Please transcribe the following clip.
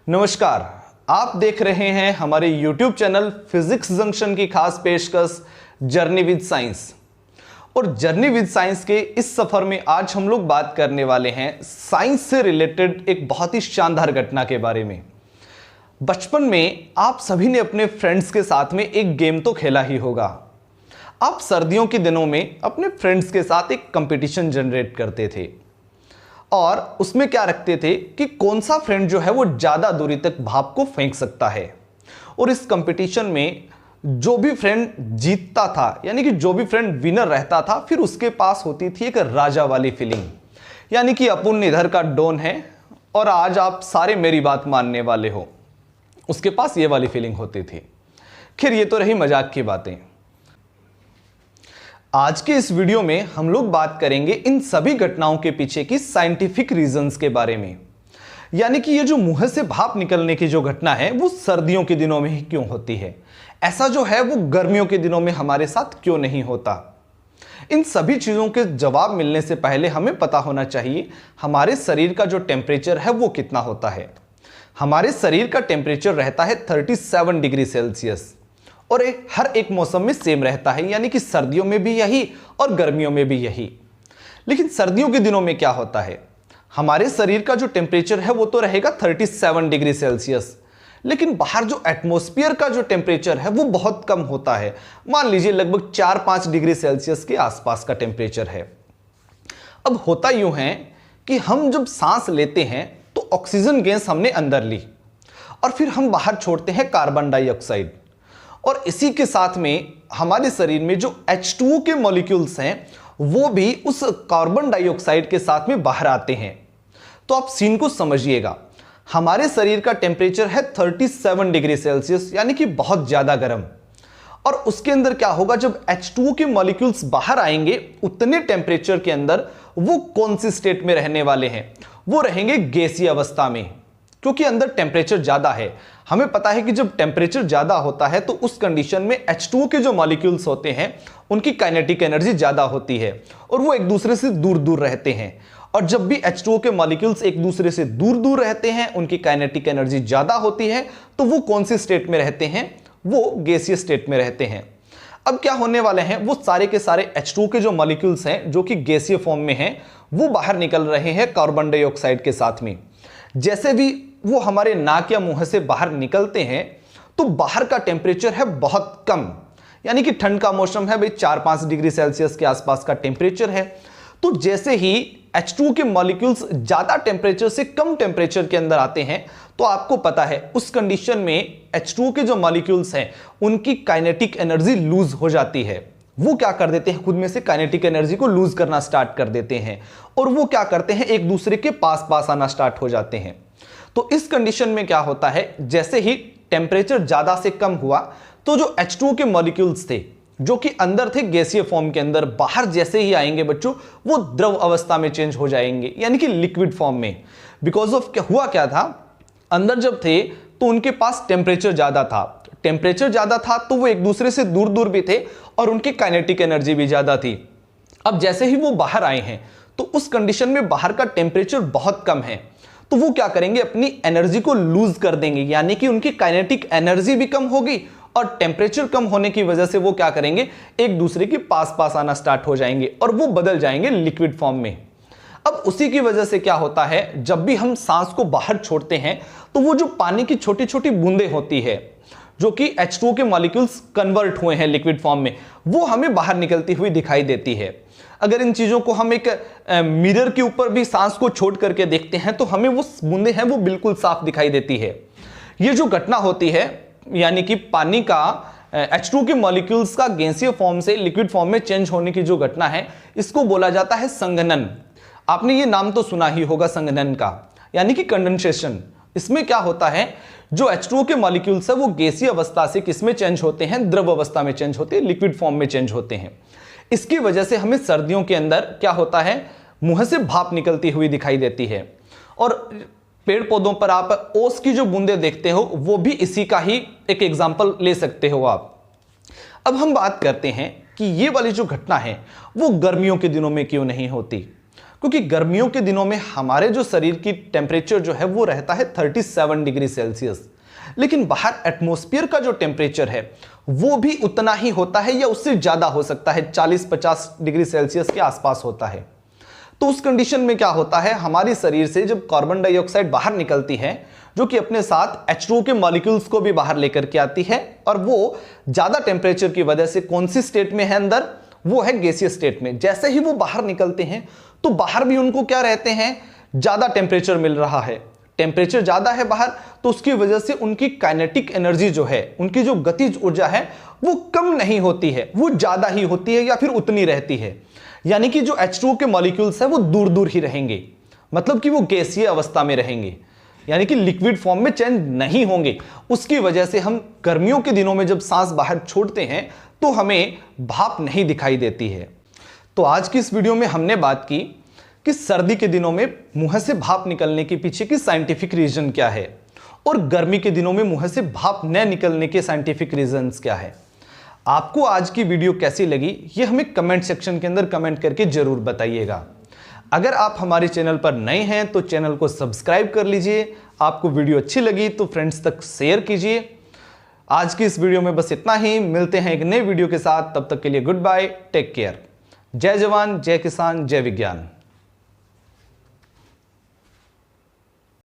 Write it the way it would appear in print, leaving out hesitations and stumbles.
नमस्कार, आप देख रहे हैं हमारे YouTube चैनल फिजिक्स जंक्शन की खास पेशकश जर्नी विद साइंस। और जर्नी विद साइंस के इस सफर में आज हम लोग बात करने वाले हैं साइंस से रिलेटेड एक बहुत ही शानदार घटना के बारे में। बचपन में आप सभी ने अपने फ्रेंड्स के साथ में एक गेम तो खेला ही होगा। आप सर्दियों के दिनों में अपने फ्रेंड्स के साथ एक कंपटीशन जनरेट करते थे और उसमें क्या रखते थे कि कौन सा फ्रेंड जो है वो ज़्यादा दूरी तक भाप को फेंक सकता है। और इस कंपटीशन में जो भी फ्रेंड जीतता था, यानी कि जो भी फ्रेंड विनर रहता था, फिर उसके पास होती थी एक राजा वाली फीलिंग, यानी कि अपुन इधर का डॉन है और आज आप सारे मेरी बात मानने वाले हो। उसके पास ये वाली फीलिंग होती थी। खैर, ये तो रही मजाक की बातें। आज के इस वीडियो में हम लोग बात करेंगे इन सभी घटनाओं के पीछे की साइंटिफिक रीजंस के बारे में, यानी कि ये जो मुंह से भाप निकलने की जो घटना है वो सर्दियों के दिनों में ही क्यों होती है, ऐसा जो है वो गर्मियों के दिनों में हमारे साथ क्यों नहीं होता। इन सभी चीजों के जवाब मिलने से पहले हमें पता होना चाहिए हमारे शरीर का जो टेम्परेचर है वो कितना होता है। हमारे शरीर का टेम्परेचर रहता है 37 डिग्री सेल्सियस और हर एक मौसम में सेम रहता है, यानी कि सर्दियों में भी यही और गर्मियों में भी यही। लेकिन सर्दियों के दिनों में क्या होता है, हमारे शरीर का जो टेम्परेचर है वो तो रहेगा 37 डिग्री सेल्सियस, लेकिन बाहर जो एटमॉस्फेयर का जो टेम्परेचर है वो बहुत कम होता है। मान लीजिए लगभग 4-5 डिग्री सेल्सियस के आसपास का टेम्परेचर है। अब होता यूं है कि हम जब सांस लेते हैं तो ऑक्सीजन गैस हमने अंदर ली और फिर हम बाहर छोड़ते हैं कार्बन डाइऑक्साइड, और इसी के साथ में हमारे शरीर में जो H2O के मॉलिक्यूल्स हैं वो भी उस कार्बन डाइऑक्साइड के साथ में बाहर आते हैं। तो आप सीन को समझिएगा, हमारे शरीर का टेम्परेचर है 37 डिग्री सेल्सियस, यानी कि बहुत ज्यादा गर्म। और उसके अंदर क्या होगा, जब H2O के मॉलिक्यूल्स बाहर आएंगे उतने टेम्परेचर के अंदर वो कौन सी स्टेट में रहने वाले हैं, वो रहेंगे गैसीय अवस्था में, क्योंकि अंदर टेम्परेचर ज्यादा है। हमें पता है कि जब टेम्परेचर ज्यादा होता है तो उस कंडीशन में H2O के जो मॉलिक्यूल्स होते हैं उनकी काइनेटिक एनर्जी ज्यादा होती है और वो एक दूसरे से दूर दूर रहते हैं। और जब भी H2O के मॉलिक्यूल्स एक दूसरे से दूर दूर रहते हैं, उनकी काइनेटिक एनर्जी ज्यादा होती है, तो वो कौन सी स्टेट में रहते हैं, वो गैसीय स्टेट में रहते हैं। अब क्या होने वाले हैं, वो सारे के सारे H2O के जो मॉलिक्यूल्स हैं जो कि गैसीय फॉर्म में हैं, वो बाहर निकल रहे हैं कार्बन डाइऑक्साइड के साथ में। जैसे भी वो हमारे नाक या मुंह से बाहर निकलते हैं तो बाहर का टेम्परेचर है बहुत कम, यानी कि ठंड का मौसम है भाई, 4-5 डिग्री सेल्सियस के आसपास का टेम्परेचर है। तो जैसे ही H2O के मॉलिक्यूल्स ज्यादा टेम्परेचर से कम टेम्परेचर के अंदर आते हैं तो आपको पता है उस कंडीशन में H2O के जो मॉलिक्यूल्स हैं उनकी काइनेटिक एनर्जी लूज हो जाती है। वो क्या कर देते हैं, खुद में से काइनेटिक एनर्जी को लूज करना स्टार्ट कर देते हैं और वो क्या करते हैं, एक दूसरे के पास पास आना स्टार्ट हो जाते हैं। तो इस कंडीशन में क्या होता है, जैसे ही टेम्परेचर ज्यादा से कम हुआ तो जो H2O के मॉलिक्यूल्स थे जो कि अंदर थे गैसीय फॉर्म के अंदर, बाहर जैसे ही आएंगे बच्चों वो द्रव अवस्था में चेंज हो जाएंगे, यानी कि लिक्विड फॉर्म में। बिकॉज ऑफ हुआ क्या था, अंदर जब थे तो उनके पास टेम्परेचर ज्यादा था, तो वो एक दूसरे से दूर दूर भी थे और उनकी काइनेटिक एनर्जी भी ज्यादा थी। अब जैसे ही वो बाहर आए हैं तो उस कंडीशन में बाहर का टेम्परेचर बहुत कम है, तो वो क्या करेंगे, अपनी एनर्जी को लूज कर देंगे, यानी कि उनकी काइनेटिक एनर्जी भी कम होगी और टेम्परेचर कम होने की वजह से वो क्या करेंगे, एक दूसरे के पास पास आना स्टार्ट हो जाएंगे और वो बदल जाएंगे लिक्विड फॉर्म में। अब उसी की वजह से क्या होता है, जब भी हम सांस को बाहर छोड़ते हैं तो वो जो पानी की छोटी छोटी बूंदें होती है जो कि H2O के मॉलिक्यूल्स कन्वर्ट हुए हैं लिक्विड फॉर्म में, वो हमें बाहर निकलती हुई दिखाई देती है। अगर इन चीजों को हम एक मिरर के ऊपर भी सांस को छोड़ करके देखते हैं तो हमें वो बूंदें हैं वो बिल्कुल साफ दिखाई देती है। ये जो घटना होती है, यानी कि पानी का H2O के मॉलिक्यूल्स का गैसीय फॉर्म से लिक्विड फॉर्म में चेंज होने की जो घटना है, इसको बोला जाता है संघनन। आपने ये नाम तो सुना ही होगा संघनन का, यानी कि कंडेंसेशन। इसमें क्या होता है, जो H2O के मॉलिक्यूल्स है वो गैसीय अवस्था से किसमें चेंज होते हैं, द्रव अवस्था में चेंज होते हैं, लिक्विड फॉर्म में चेंज होते हैं। इसकी वजह से हमें सर्दियों के अंदर क्या होता है, मुंह से भाप निकलती हुई दिखाई देती है। और पेड़ पौधों पर आप ओस की जो बूंदें देखते हो वो भी इसी का ही एक एग्जाम्पल ले सकते हो आप। अब हम बात करते हैं कि ये वाली जो घटना है वो गर्मियों के दिनों में क्यों नहीं होती। क्योंकि गर्मियों के दिनों में हमारे जो शरीर की टेम्परेचर जो है वो रहता है 37 डिग्री सेल्सियस, लेकिन बाहर एटमॉस्फेयर का जो टेम्परेचर है वो भी उतना ही होता है या उससे ज्यादा हो सकता है, 40-50 डिग्री सेल्सियस के आसपास होता है। तो उस कंडीशन में क्या होता है, हमारे शरीर से जब कार्बन डाइऑक्साइड बाहर निकलती है जो कि अपने साथ H2O के मॉलिक्यूल्स को भी बाहर लेकर के आती है, और वो ज्यादा टेम्परेचर की वजह से कौन सी स्टेट में है अंदर, वो है गैसीय स्टेट में। जैसे ही वो बाहर निकलते हैं तो बाहर भी उनको क्या रहते हैं, ज्यादा टेम्परेचर मिल रहा है, टेम्परेचर ज्यादा है बाहर, तो उसकी वजह से उनकी काइनेटिक एनर्जी जो है, उनकी जो गतिज ऊर्जा है वो कम नहीं होती है, वो ज्यादा ही होती है या फिर उतनी रहती है। यानी कि जो H2O के मॉलिक्यूल्स है वो दूर दूर ही रहेंगे, मतलब कि वो गैसीय अवस्था में रहेंगे, यानी कि लिक्विड फॉर्म में चेंज नहीं होंगे। उसकी वजह से हम गर्मियों के दिनों में जब सांस बाहर छोड़ते हैं तो हमें भाप नहीं दिखाई देती है। तो आज की इस वीडियो में हमने बात की कि सर्दी के दिनों में मुंह से भाप निकलने के पीछे की साइंटिफिक रीजन क्या है, और गर्मी के दिनों में मुंह से भाप न निकलने के साइंटिफिक रीजंस क्या है। आपको आज की वीडियो कैसी लगी ये हमें कमेंट सेक्शन के अंदर कमेंट करके जरूर बताइएगा। अगर आप हमारे चैनल पर नए हैं तो चैनल को सब्सक्राइब कर लीजिए। आपको वीडियो अच्छी लगी तो फ्रेंड्स तक शेयर कीजिए। आज की इस वीडियो में बस इतना ही, मिलते हैं एक नए वीडियो के साथ, तब तक के लिए गुड बाय, टेक केयर। जय जवान, जय किसान, जय विज्ञान।